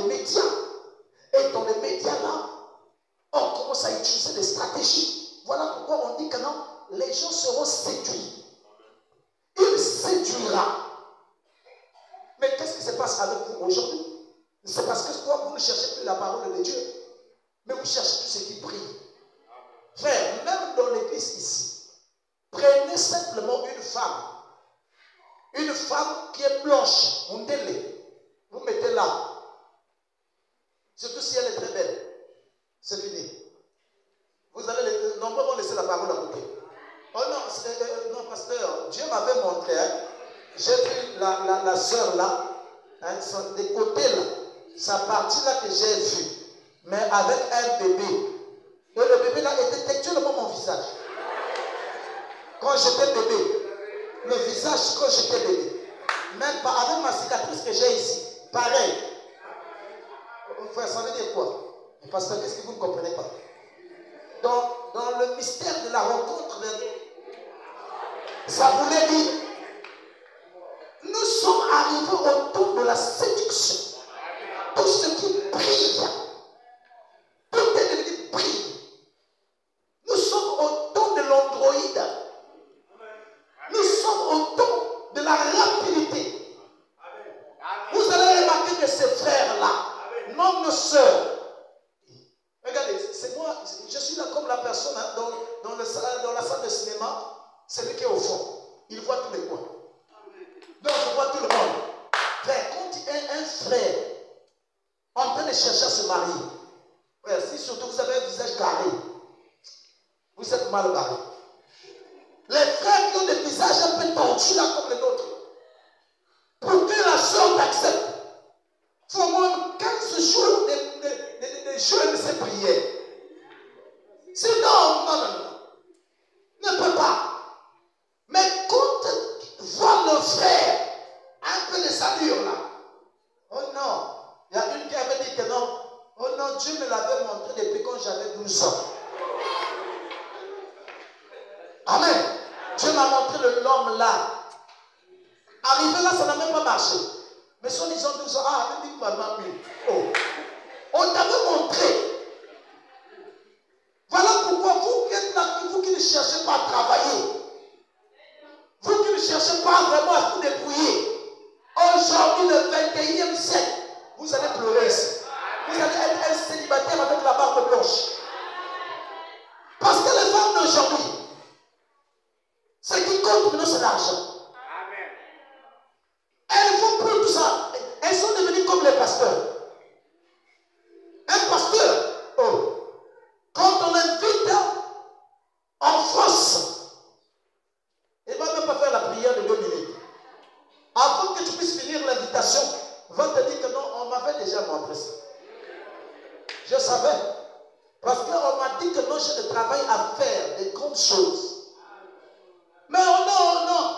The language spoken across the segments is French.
médias. Et dans les médias là, on commence à utiliser des stratégies. Voilà pourquoi on dit que non, les gens seront séduits. Il séduira. Mais qu'est-ce qui se passe avec vous aujourd'hui? C'est parce que toi, vous ne cherchez plus la parole de Dieu, mais vous cherchez tout ce qui brille. Frère, même dans l'église ici, prenez simplement une femme qui est blanche, vous mettez là. Surtout si elle est très belle. C'est fini. Vous allez les nombreux vont laisser la parole à côté. Oh non, non, pasteur, Dieu m'avait montré, hein, j'ai vu la soeur là, hein, des côtés là, sa partie là que j'ai vue, mais avec un bébé. Et le bébé là était textuellement mon visage. Quand j'étais bébé, le visage quand j'étais bébé. Même pas avec ma cicatrice que j'ai ici, pareil. Frère, ça veut dire quoi? Pasteur, qu'est-ce que vous ne comprenez pas? Dans le mystère de la rencontre, ça voulait dire, nous sommes arrivés au temps de la séduction. Tout ce qui brille, tout est devenu brille. Nous sommes au temps de l'androïde. Nous sommes au temps de la rapidité. Vous allez remarquer que ces frères-là, non nos sœurs, regardez, c'est moi, je suis là comme la personne hein, dans la salle de cinéma, c'est lui qui est au fond. Il voit tous les coins. Donc je vois tout le monde. Frère, quand il y a un frère en train de chercher à se marier, frère, si surtout vous avez un visage carré, vous êtes mal barré. Les frères qui ont des visages un peu tordus là comme les nôtres, pour que la soeur t'accepte, il faut au moins 15 jours de jeûne et de prière. Sinon, non, ne peut pas. Mais quand voit le frère, un peu de salure là, oh non, il y a une qui avait dit que non, oh non, Dieu me l'avait montré depuis quand j'avais 12 ans. Amen. Dieu m'a montré l'homme là. Arrivé là, ça n'a même pas marché. Mais son disant 12 ans, ah, elle dit maman, oh. On t'avait montré. Voilà pourquoi vous qui êtes là, vous qui ne cherchez pas à travailler, vous qui ne cherchez pas vraiment à vous dépouiller, aujourd'hui, le 21e siècle, vous allez pleurer ici. Vous allez être un célibataire avec la barbe blanche. Parce que les femmes d'aujourd'hui, ce qui compte pour nous, c'est l'argent. Elles ne font plus tout ça. Elles sont devenues comme les pasteurs. Un pasteur, oh, quand on l'invite en France, il ne va même pas faire la prière de 2 minutes. Avant que tu puisses finir l'invitation, il va te dire que non, on m'avait déjà montré ça. Je savais. Parce qu'on m'a dit que non, j'ai du travail à faire, des grandes choses. Mais oh non, non,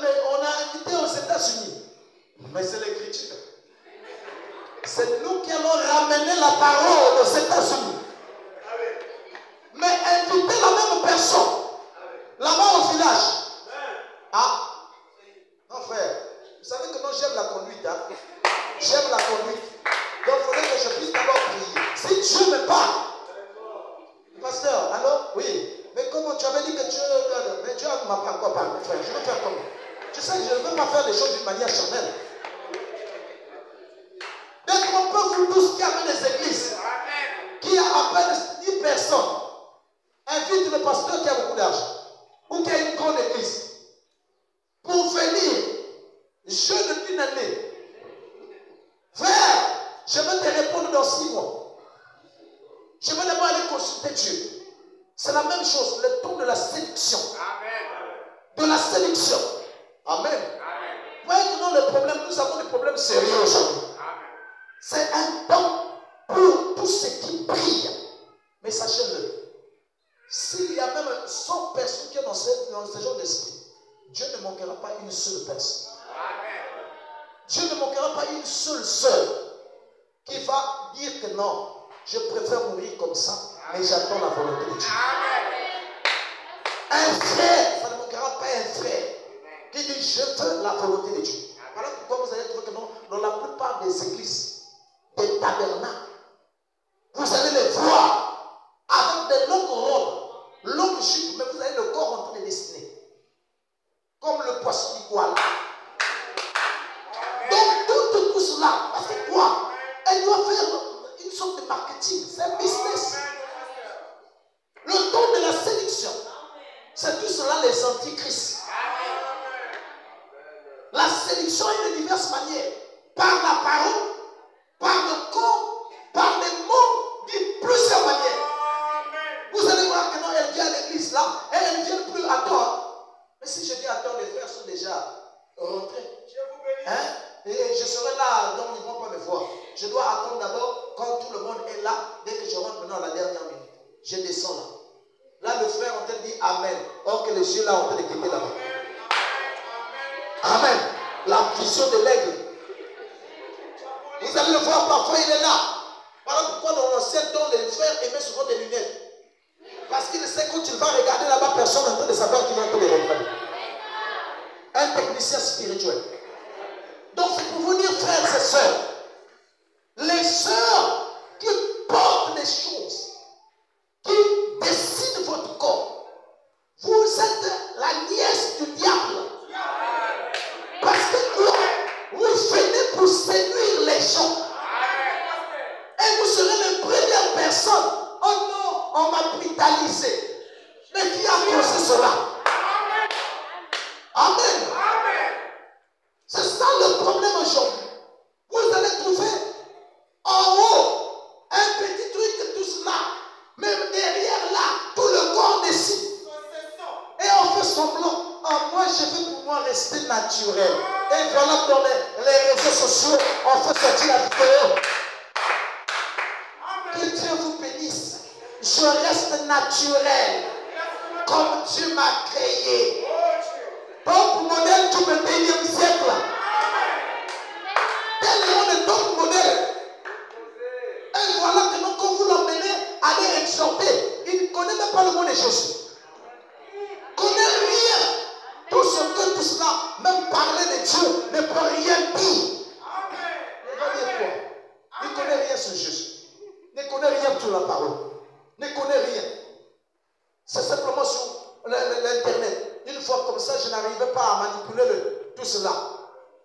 mais on a invité aux États-Unis. Mais c'est l'écriture. C'est nous qui allons ramener la parole aux États-Unis. Mais inviter la même personne, là-bas au village. Ah, non frère, vous savez que moi j'aime la conduite. Hein? J'aime la conduite. Donc il faudrait que je puisse d'abord prier. Si Dieu me parle, pasteur, alors, oui. Mais comment tu avais dit que Dieu. Mais Dieu ne m'a pas encore parlé, frère. Je veux faire comment? Tu sais, je ne veux pas faire les choses d'une manière charnelle. Donc on peut vous tous qui avez des églises, qui a à peine 10 personnes, invite le pasteur qui a beaucoup d'argent, ou qui a une grande église, pour venir jeûne d'une année. Frère, je vais te répondre dans 6 mois. Je vais d'abord aller consulter Dieu. C'est la même chose, le temps de la séduction. De la séduction. Amen. Vous voyez que dans le problème, nous avons des problèmes sérieux aujourd'hui. C'est un temps pour tout ce qui brille. Mais sachez-le, s'il y a même 100 personnes qui sont dans ce genre d'esprit, Dieu ne manquera pas une seule personne. Dieu ne manquera pas une seule sœur qui va dire que non, je préfère mourir comme ça, mais j'attends la volonté de Dieu. Un frère, ça ne manquera pas un frère qui dit je veux la volonté de Dieu. Voilà pourquoi vous allez trouver que non, dans la plupart des églises, des tas tabernacle. Vous allez les voir avec des longues robes, longues jupes, mais vous avez le corps en train de dessiner. Comme le poisson du koala. Donc tout cela, parce que quoi? Elle doit faire une sorte de marketing, c'est un business. Le don de la séduction, c'est tout cela les antichrists. La séduction est de diverses manières. Par la parole, par le corps, par les mots, de plusieurs manières. Vous allez voir que non, elle vient à l'église là, et elle ne vient plus à toi. Mais si je dis à toi, les frères sont déjà rentrés. Hein? Et je serai là, donc ils ne vont pas me voir. Je dois attendre d'abord quand tout le monde est là, dès que je rentre maintenant à la dernière minute. Je descends là. Là, le frère en train de dire Amen. Or que les yeux là en train de quitter là-bas. Amen. La vision de l'aigle. Vous allez le voir parfois, il est là. Voilà pourquoi dans l'ancien temps, les frères aimaient souvent des lunettes. Parce qu'il sait que quand tu vas regarder là-bas, personne n'est en train de savoir qu'il est en train de regarder. Un technicien spirituel. Donc c'est pour vous dire, frères et sœurs, les sœurs qui portent les choses, qui dessinent votre corps, vous êtes la nièce du diable. Parce que vous venez pour séduire les gens. Et vous serez les premières personnes. Oh non, on m'a brutalisé. Mais qui a causé cela? Amen. C'est ça le problème aujourd'hui. Vous allez trouver en haut un petit truc de tout cela. Mais derrière là, tout le corps décide. Et on fait semblant. Ah, moi, je veux pour moi rester naturel. Et voilà, dans les réseaux sociaux, on fait sortir la vidéo. Que Dieu vous bénisse. Je reste naturel. Comme Dieu m'a créé. Top modèle du 21e siècle. Tel est le top modèle. Et voilà que quand vous l'emmenez, allez exhorter. Il ne connaît même pas le mot de Jésus. Il ne connaît rien. Tout ce que tout cela, même parler de Dieu, ne peut rien dire. Il va dire quoi? Il ne connaît rien sur Jésus. Il ne connaît rien sur la parole. Il ne connaît rien. C'est simplement sur l'internet. Une fois comme ça, je n'arrivais pas à manipuler tout cela.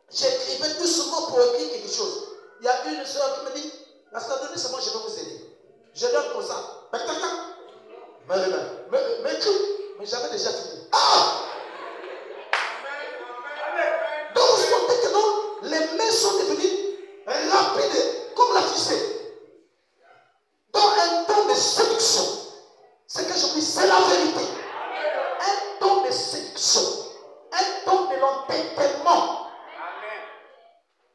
J'écrivais doucement pour écrire quelque chose. Il y a une soeur qui me dit, la soeur, donnez seulement, je vais vous aider. Je donne comme ça. Mais écoute, mais j'avais déjà fini. Ah! Donc vous sentez que non, les mains sont devenues rapides, comme la fusée. Dans un temps de séduction, c'est que je dis, c'est la vérité. Un temps de séduction, un temps de l'entêtement.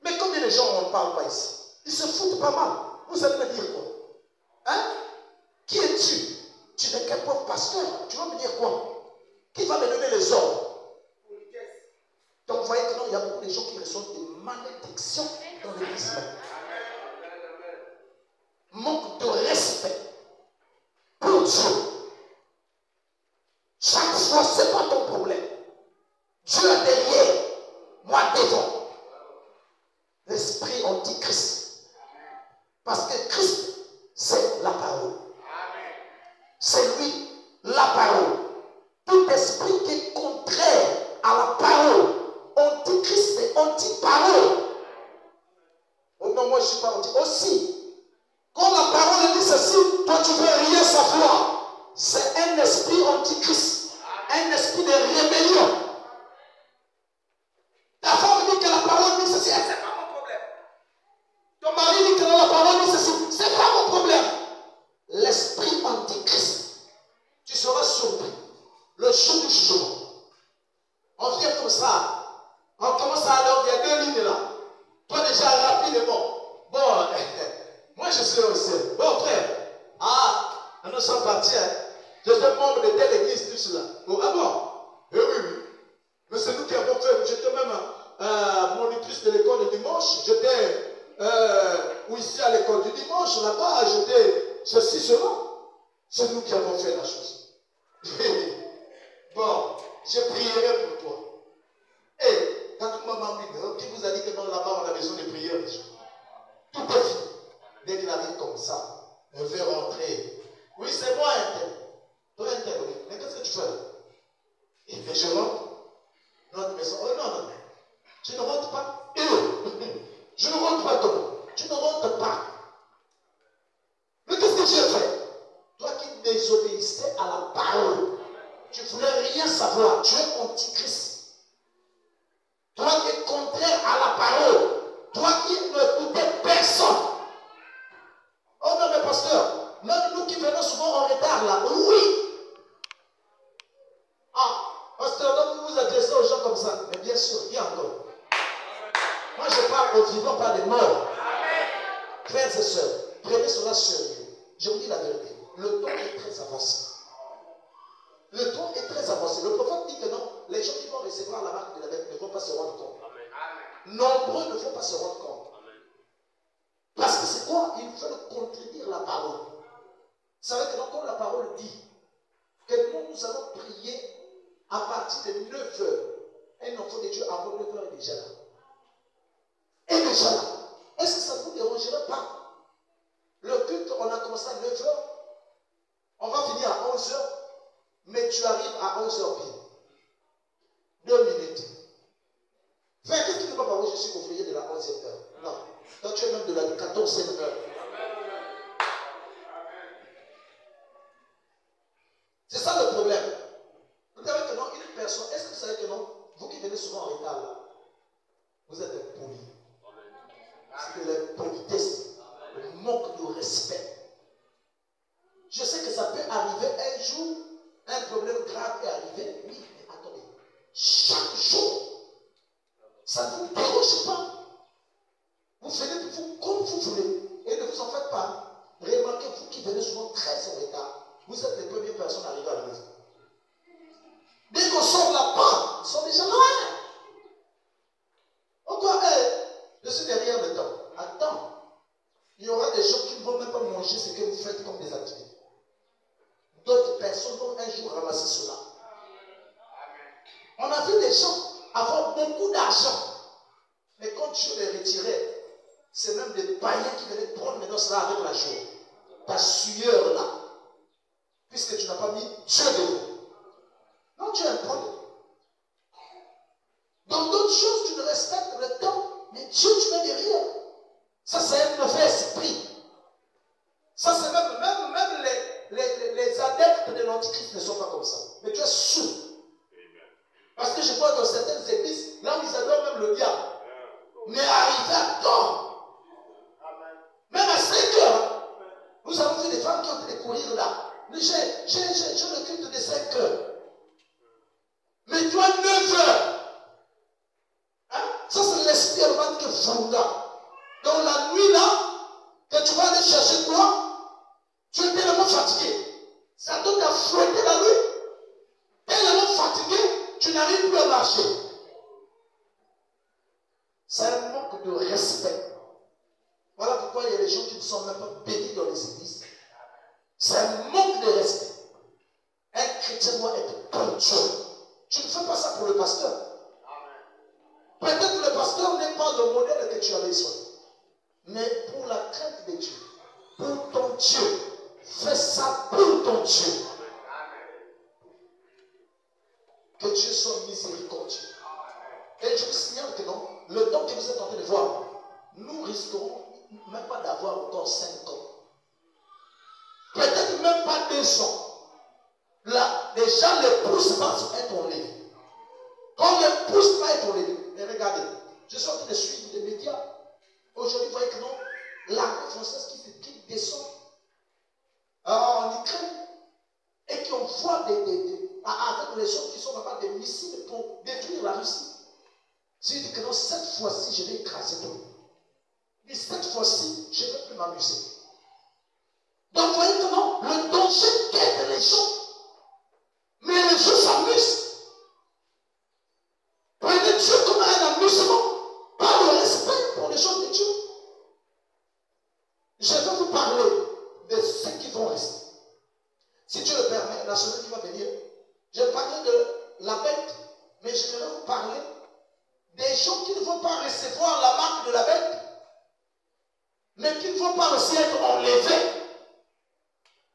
Mais combien de gens on ne parle pas ici? Ils se foutent pas mal. Vous allez me dire quoi? Hein? Qui es-tu? Tu n'es qu'un pauvre pasteur. Tu vas me dire quoi? Qui va me donner les ordres? Donc vous voyez que non, il y a beaucoup de gens qui reçoivent des malédictions dans l'église. Manque de respect pour Dieu. Chaque fois, ce n'est pas ton problème. Dieu est derrière, moi devant. L'esprit antichrist. Parce que Christ, c'est la parole. C'est lui, la parole. Tout esprit qui est contraire à la parole, antichrist et anti-parole. Oh non, moi je ne suis pas anti. Aussi, quand la parole dit ceci, toi tu ne veux rien savoir. C'est un esprit antichrist. Un esprit de rébellion. Ta femme dit que la parole dit ceci, c'est pas mon problème. Ton mari dit que la parole dit ceci, c'est pas mon problème. L'esprit antichrist. Tu seras surpris. Le jour du jugement. On vient comme ça. On commence à aller, il y a deux lignes là. Toi déjà rapidement. Bon, moi je suis au ciel. Bon frère, nous sommes partis. Je suis membre de telle église, tout cela. Bon, ah bon? Eh oui. Mais c'est nous qui avons fait. J'étais même monitrice de l'école du dimanche. J'étais ici à l'école du dimanche, là-bas, j'étais ceci, cela. C'est nous qui avons fait la chose. Bon, je prierai pour toi. Et quand maman dit, qui vous a dit que non, là-bas, on a besoin de prière déjà. Tout est fini. Je ne rentre pas ton nom. Tu ne rentres pas. Mais qu'est-ce que tu as fait? Toi qui désobéissais à la parole, tu ne voulais rien savoir. Tu es antichrist. Toi qui es contraire à la parole. Toi qui n'écoutais personne. Oh non, mais pasteur, même nous qui venons souvent en retard là, oui. Ah, pasteur, donc vous vous adressez aux gens comme ça. Mais bien sûr, il y a encore. Moi, je parle aux vivants, pas des morts. Frères et sœurs, prenez cela sérieux. Je vous dis la vérité. Le temps est très avancé. Le temps est très avancé. Le prophète dit que non, les gens qui vont recevoir la marque de la bête ne vont pas se rendre compte. Nombreux ne vont pas se rendre compte. Parce que c'est quoi? Ils veulent contredire la parole. Vous savez que quand la parole dit que nous allons prier à partir de 9 heures, un enfant de Dieu avant 9 heures est déjà là. Et déjà là. Est-ce que ça ne vous dérangerait pas? Le culte, on a commencé à 9 heures. On va finir à 11 heures. Mais tu arrives à 11 heures pile. 2 minutes. Frère, qu'est-ce qui ne va pas? Je suis ouvrier de la 11e heure. Non. Toi, tu es même de la 14e heure. C'est ça le problème. Vous savez que non, une personne, est-ce que vous savez que non, vous qui venez souvent en retard là, vous êtes impoli. C'est de l'impolitesse, le manque de respect. Je sais que ça peut arriver un jour, un problème grave est arrivé. Oui, mais attendez, chaque jour, ça ne vous dérange pas. Vous venez de vous comme vous voulez. Et ne vous en faites pas. Remarquez, vous qui venez souvent très en retard, vous êtes les premières personnes arrivées à la maison. Dès qu'on sort la porte, ils sont déjà loin. Encore, je suis derrière le temps. Attends. Il y aura des gens qui ne vont même pas manger ce que vous faites comme des activités. D'autres personnes vont un jour ramasser cela. On a vu des gens avoir beaucoup d'argent. Mais quand Dieu les retirait, c'est même des païens qui venaient prendre maintenant cela avec la joie. Ta sueur là. Puisque tu n'as pas mis Dieu devant. Non, tu es un problème. Dans d'autres choses, tu ne respectes le temps, mais Dieu, tu mets derrière. Ça, c'est un mauvais esprit. Ça, c'est même les adeptes de l'antichrist ne sont pas comme ça. Mais tu es sourd. Parce que je vois dans certaines églises, là où ils adorent même le diable. Mais arrivé à temps, même à 5 heures, nous avons vu des femmes qui ont été courir là. J'ai le culte de 5 heures. Mais tu as 9 heures. Hein? Ça, c'est l'esprit allemand que Funda. Dans la nuit là, que tu vas aller chercher quoi? Tu es tellement fatigué. Ça doit t'affronter la nuit. Tellement fatigué, tu n'arrives plus à marcher. C'est un manque de respect. Voilà pourquoi il y a des gens qui ne sont même pas bénis dans les églises. C'est un manque de respect. Un chrétien doit être ponctuel. Tu ne fais pas ça pour le pasteur. Peut-être que le pasteur n'est pas le modèle que tu as besoin. Mais pour la crainte de Dieu, pour ton Dieu, fais ça pour ton Dieu. Que Dieu soit miséricordieux. Et je vous signale que non, le temps que vous êtes en train de voir, nous risquerons même pas d'avoir encore 5 ans. Peut-être même pas 2 ans. Là, déjà les pouces vont être enlevés. Quand les pouces vont être enlevés, mais regardez, je suis en train de suivre des médias. Aujourd'hui, vous voyez que non, l'armée française qui descend en Ukraine et qui envoie avec les gens qui sont là-bas des missiles pour détruire la Russie. Si je dis que non, cette fois-ci, je vais écraser tout. Mais cette fois-ci, je ne vais plus m'amuser. Donc, vous voyez que non, le danger guette les gens. Mais les gens s'amusent. Prenez Dieu comme un amusement, pas le respect pour les gens de Dieu. Je vais vous parler de ceux qui vont rester. Si Dieu le permet, la semaine qui va venir, je vais parler de la bête, mais je vais vous parler des gens qui ne vont pas recevoir la marque de la bête, mais qui ne vont pas aussi être enlevés.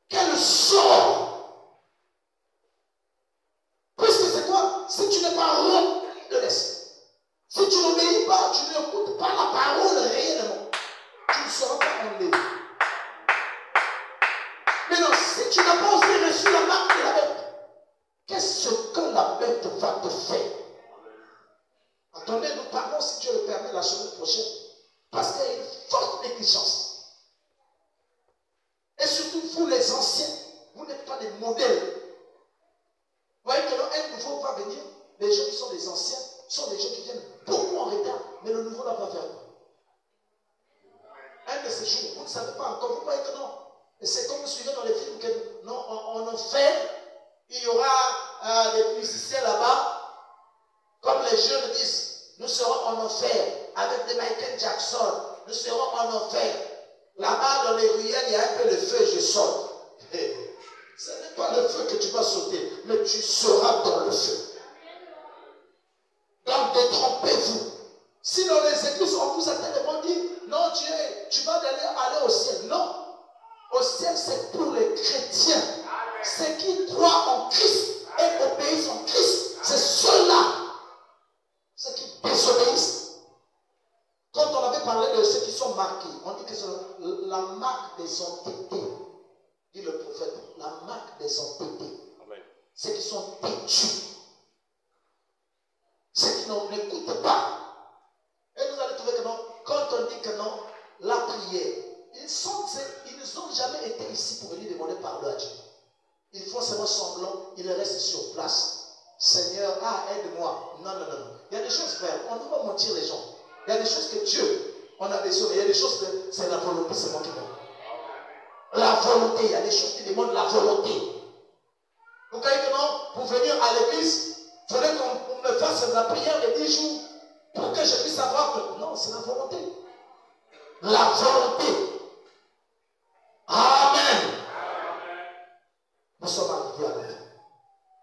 Quel sort! Puisque c'est quoi? Si tu n'es pas rempli de l'esprit, si tu n'obéis pas, tu n'écoutes pas la parole si tu n'as pas aussi reçu la marque de la bête, qu'est-ce que la bête va te faire? Attendez, nous parlons, si Dieu le permet, la semaine prochaine. Parce qu'il y a une forte négligence. Et surtout, vous les anciens, vous n'êtes pas des modèles. Vous voyez que un nouveau va venir, les gens qui sont des anciens sont des gens qui viennent beaucoup en retard, mais le nouveau là va faire quoi? Un de ces jours, vous ne savez pas encore, vous voyez que non. Et c'est comme vous suivez dans les films que non, en enfer, il y aura des musiciens là-bas, comme les jeunes disent, nous serons en enfer avec des Michael Jackson, nous serons en enfer. Là-bas dans les ruelles, il y a un peu de feu, je saute. Ce n'est pas le feu que tu vas sauter, mais tu seras dans le feu. Donc détrompez-vous. Si dans les églises, on vous a tellement dit, non, tu vas aller au ciel. Non. Au ciel, c'est pour les chrétiens. Ceux qui croient en Christ et obéissent en Christ. C'est ceux-là. Ceux qui désobéissent. Quand on avait parlé de ceux qui sont marqués, on dit que c'est la marque des entêtés. Dit le prophète, la marque des entêtés. Ceux qui sont têtus. Ceux qui n'écoutent pas. Et vous allez trouver que non, quand on dit que non, la prière, ils n'ont jamais été ici pour venir demander pardon à Dieu. Ils font seulement semblant, ils restent sur place. Seigneur, aide-moi. Non. Il y a des choses, frère, on ne doit pas mentir les gens. Il y a des choses que Dieu, on a besoin, mais il y a des choses que c'est la volonté, c'est moi qui demande. La volonté, il y a des choses qui demandent la volonté. Vous voyez que non, pour venir à l'église, il faudrait qu'on me fasse la prière de 10 jours pour que je puisse savoir que non, c'est la volonté. La volonté. Amen. Nous sommes arrivés à la fin.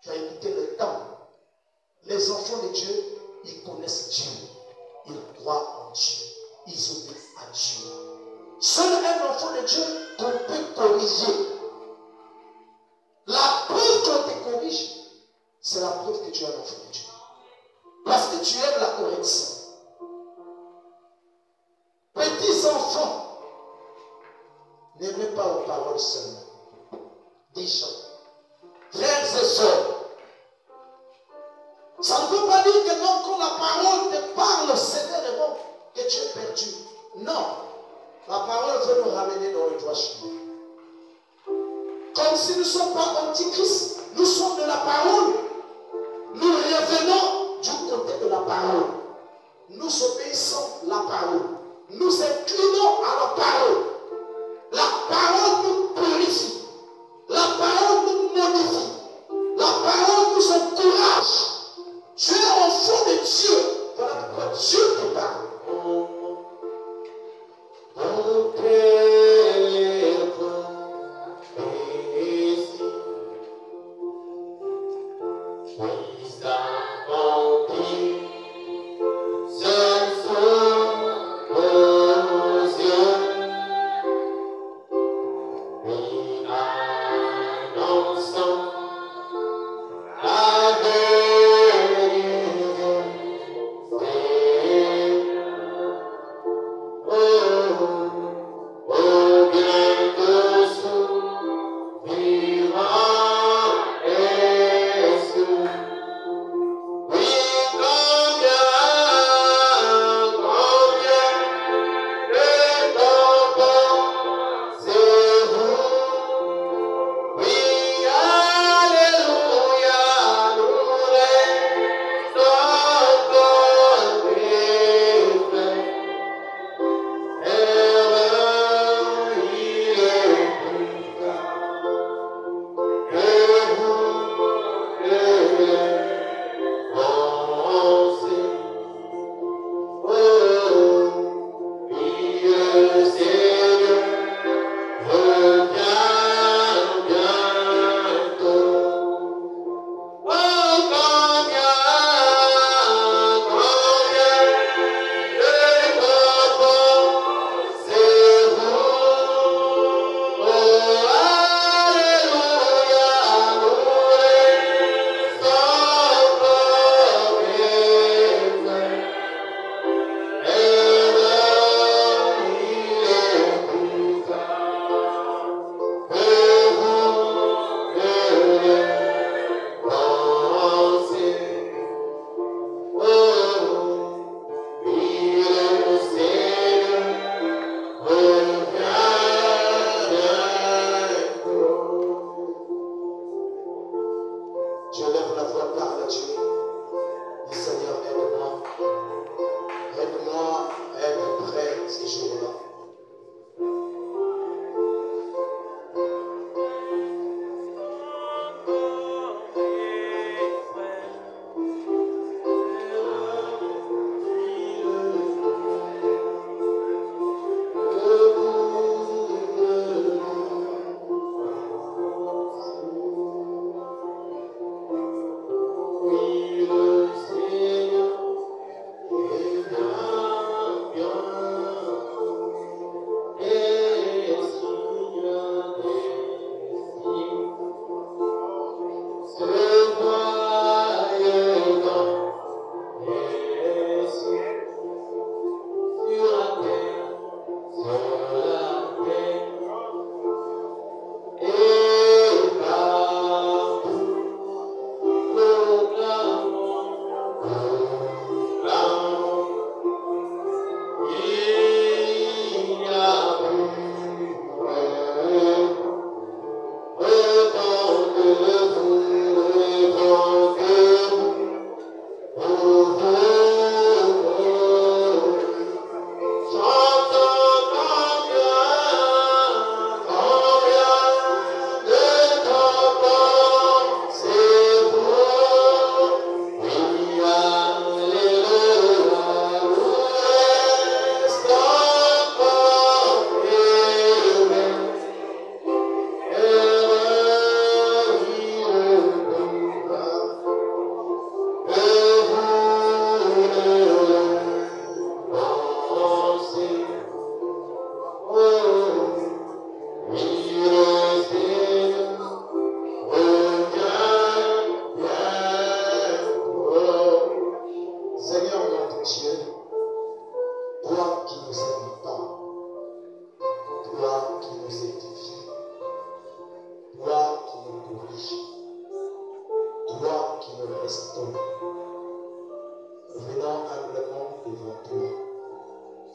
Tu as écouté le temps. Les enfants de Dieu, ils connaissent Dieu. Ils croient en Dieu. Ils obéissent à Dieu. Seul un enfant de Dieu qu'on peut corriger. La preuve qu'on te corrige, c'est la preuve que tu es un enfant de Dieu. Parce que tu aimes la correction. Petits enfants, n'aimez pas aux paroles seulement. Des gens. Frères et sœurs, ça ne veut pas dire que non, quand la parole te parle sévèrement, que tu es perdu. Non. La parole veut nous ramener dans le droit chemin. Comme si nous ne sommes pas antichrist, nous sommes de la parole. Nous revenons du côté de la parole. Nous obéissons la parole. Nous inclinons à la parole. La parole nous purifie. La parole nous modifie. La parole nous encourage. Tu es enfant de Dieu. Voilà pourquoi Dieu te parle.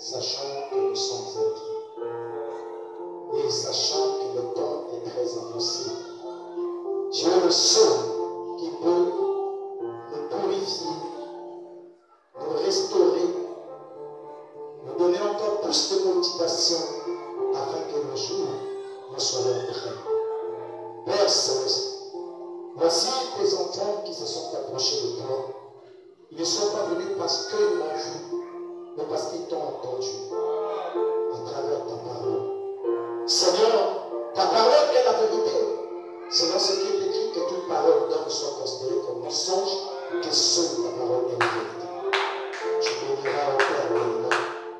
sachant que nous sommes inquiets et sachant que le temps est très avancé. Tu es le seul qui peut nous purifier, nous restaurer, nous donner encore plus de motivation afin que le jour nous soyons prêts. Père Céleste, voici tes enfants qui se sont approchés de toi. Ils ne sont pas venus parce qu'ils m'ont vu, mais parce qu'ils t'ont entendu à travers ta parole. Seigneur, ta parole est la vérité. Selon ce qui est écrit, que toute parole d'homme soit considérée comme mensonge, que seule ta parole est la vérité. Tu béniras au Père béniment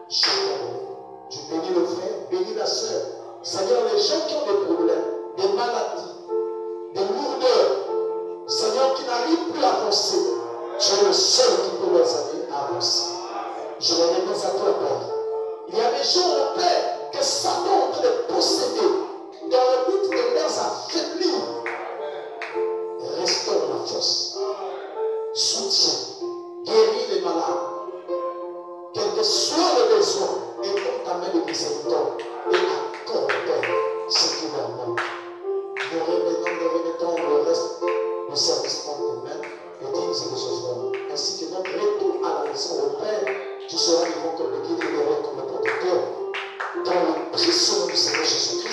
chacun de nous. Tu bénis le frère, bénis la soeur. Seigneur, les gens qui ont des problèmes, des maladies, des lourdeurs, Seigneur, qui n'arrivent plus à avancer, tu es le seul qui peut les amener à avancer. Je les remets à toi, Père. Il y a des gens, au Père, que Satan est en train de posséder dans le but de les affaiblir. Restaure la force, soutiens, guéris les malades, quel que soit le besoin, et pour ta main de miséricorde, et accorde ce qui leur manque. Nous remettons le reste du service entre tes mains, et dignes de ce soir, ainsi que notre retour à la maison au Père, tu seras vivant comme le guide et le roi comme le protecteur, dans le précieux nom du Seigneur Jésus-Christ.